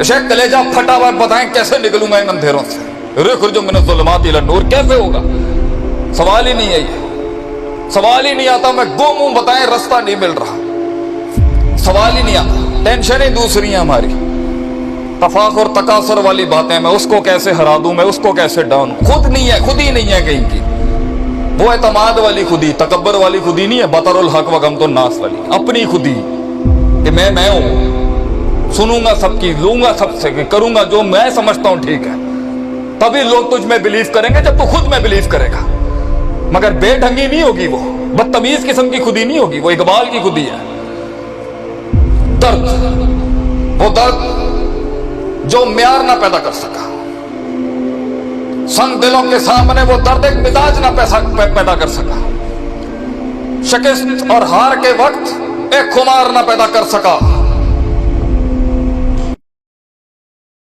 शेख कलेजा फटा हुआ, बताएं कैसे निकलूं मैं इन अंधेरों से? रुखरुजु मिन ज़ुलुमाति इला नूर, कैसे होगा? सवाल ही नहीं है, ये सवाल ही नहीं आता। मैं गुम हूं, बताएं रास्ता नहीं मिल रहा, सवाल ही नहीं आता। टेंशनें दूसरी हैं हमारी, तफाखुर तकासुर वाली बातें, मैं उसको कैसे हरा दूं, मैं उसको कैसे डाउन। खुद नहीं है, खुद ही नहीं है कहीं की। वो एतमाद वाली खुदी, तकब्बर वाली खुदी नहीं है, बतरुल हक व गमतुन नास वाली अपनी खुदी कि मैं हूं, सुनूंगा सबकी, लूंगा सबसे, करूंगा जो मैं समझता हूं ठीक है। तभी लोग तुझ में बिलीव करेंगे जब तू खुद में बिलीव करेगा। मगर बेढंगी नहीं होगी, वो बदतमीज किस्म की खुदी नहीं होगी, वो इकबाल की खुदी है। दर्द, वो दर्द जो म्यार ना पैदा कर सका, संग दिलों के सामने वो दर्द एक मिजाज ना पैदा कर सका, शिकस्त और हार के वक्त एक खुमार ना पैदा कर सका।